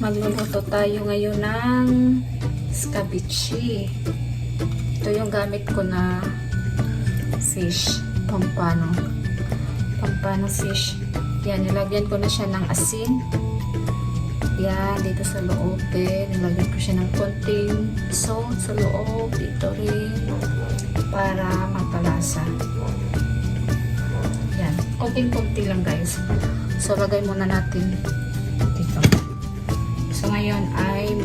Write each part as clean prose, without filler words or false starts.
Magluluto tayo ngayon ng Eskabetche. Ito yung gamit ko na fish, Pampano. Pampano fish. Yan, nilagyan ko na siya ng asin. Yan, dito sa loob din. Nilagyan ko siya ng konting salt sa loob. Dito rin. Para magpalasa. Yan, konting-konti lang guys. So, lagay muna natin dito. So, ngayon ay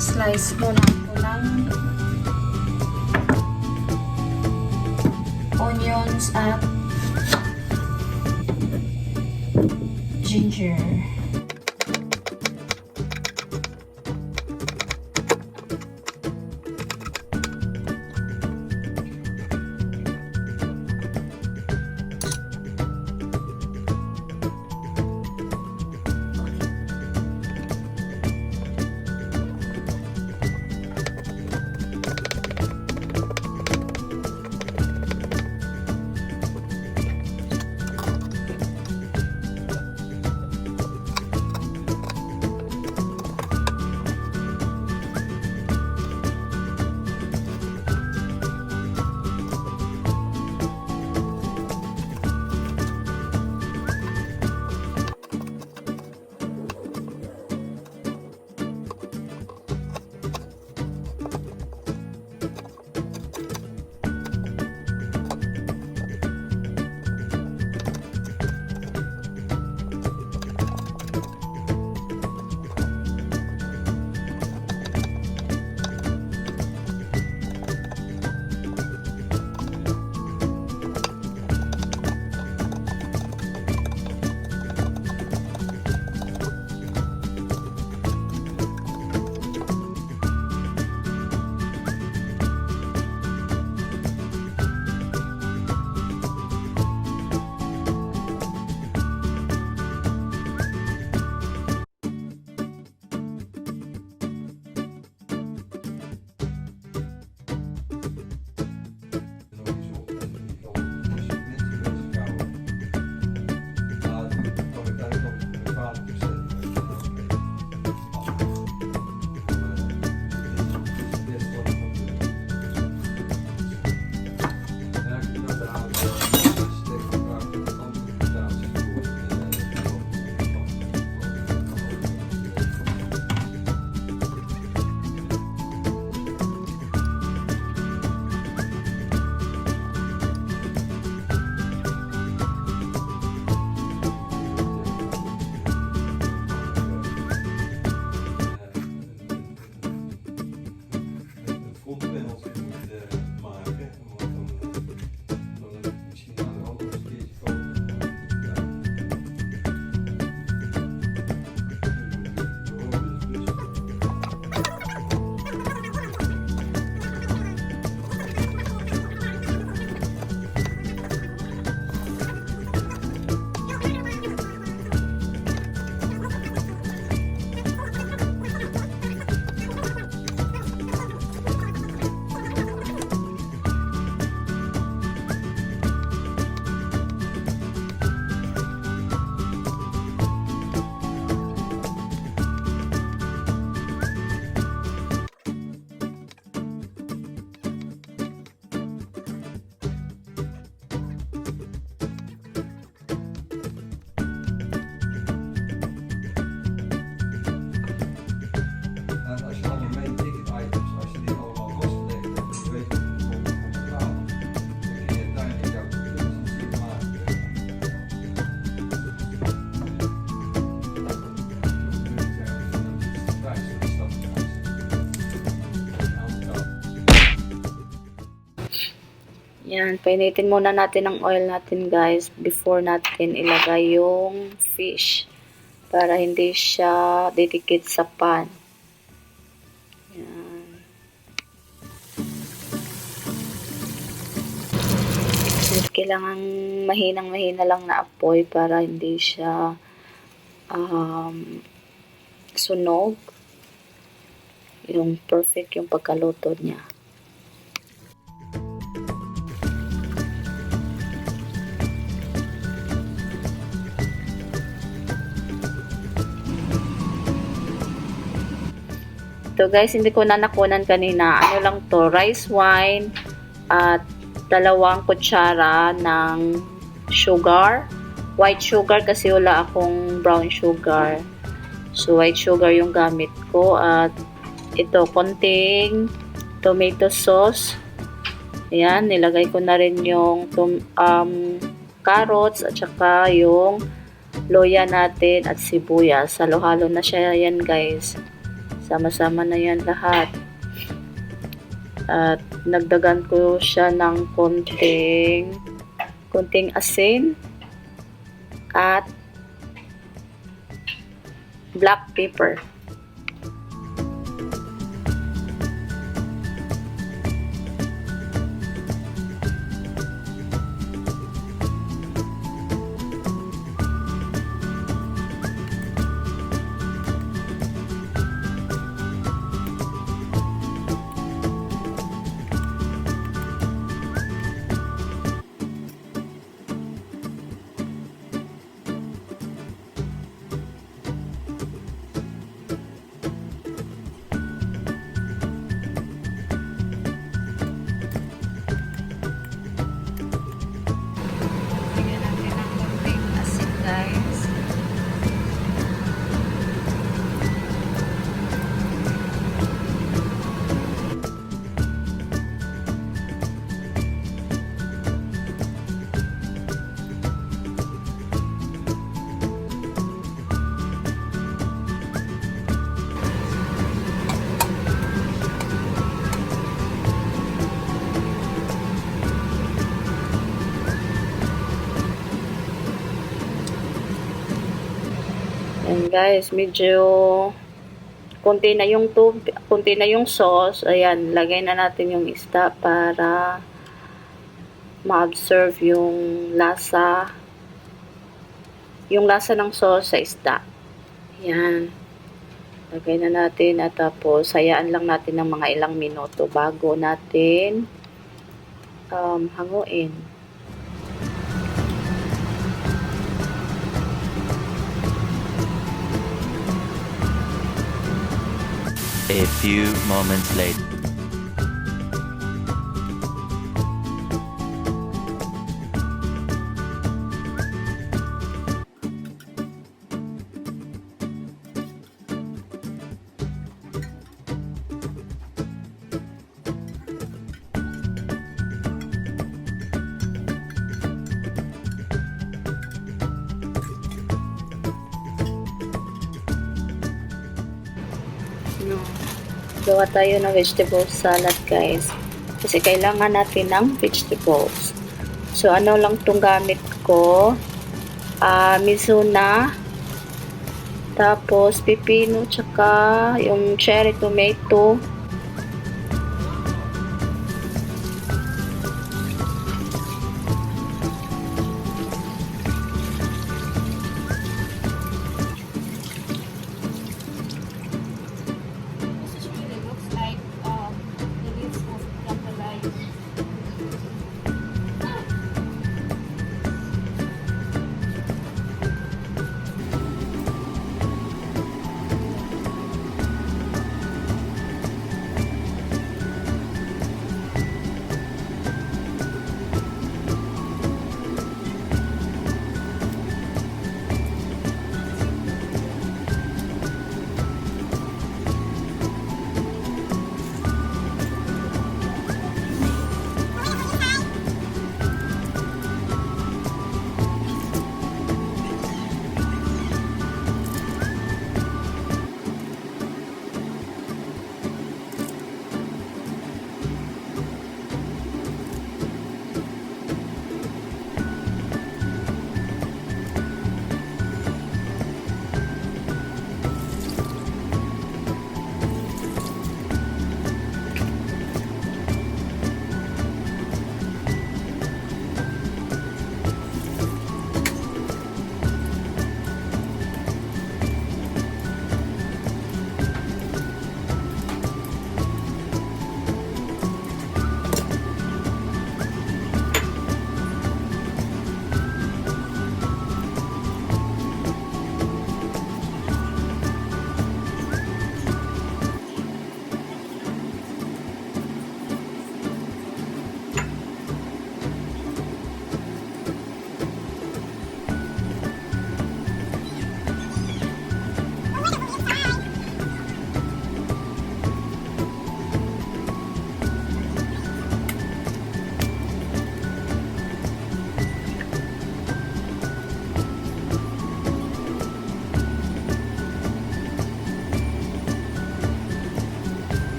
slice muna ako ng onions at ginger. Yan, painitin muna natin ang oil natin guys before natin ilagay yung fish para hindi siya didikit sa pan. Yan. Kailangan mahinang-mahina lang na apoy para hindi siya sunog. Yung perfect yung pagkaluto niya. ito guys, hindi ko na nakunan kanina. Ano lang to, rice wine at 2 kutsara ng sugar. White sugar kasi wala akong brown sugar. So, white sugar yung gamit ko. At ito, konting tomato sauce. Ayan, nilagay ko na rin yung carrots at saka yung loya natin at sibuyas. Halo-halo na siya yan guys. Sama-sama na yan lahat. At nagdagan ko siya ng konting asin at black pepper. And guys, medyo konti na yung konti na yung sauce. Ayan, lagay na natin yung isda para ma-absorb yung lasa ng sauce sa isda. Ayan. Lagay na natin at tapos hayaan lang natin ng mga ilang minuto bago natin hanguin. A few moments later. Gawa tayo ng vegetable salad guys. Kasi kailangan natin ng vegetables. So, ano lang itong gamit ko? Mizuna. Tapos, pipino. Tsaka yung cherry tomato.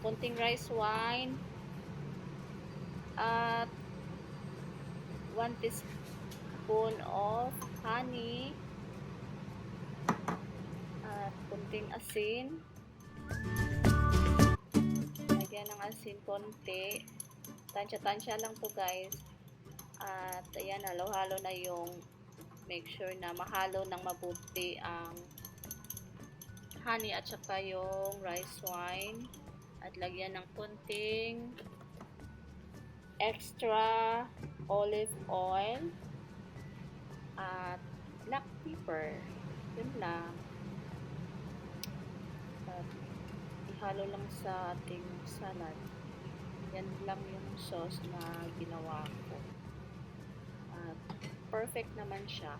konting rice wine, at 1 teaspoon of honey, at konting asin. Lagyan ng asin konti. Tansya-tansya lang to guys. At ayan, halo-halo na yung, make sure na mahalo ng mabuti ang honey at saka yung rice wine. At lagyan ng konting extra olive oil at black pepper. Yun lang. At ihalo lang sa ating salad. Yan lang yung sauce na ginawa ko. At perfect naman siya.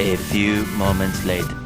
A few moments later.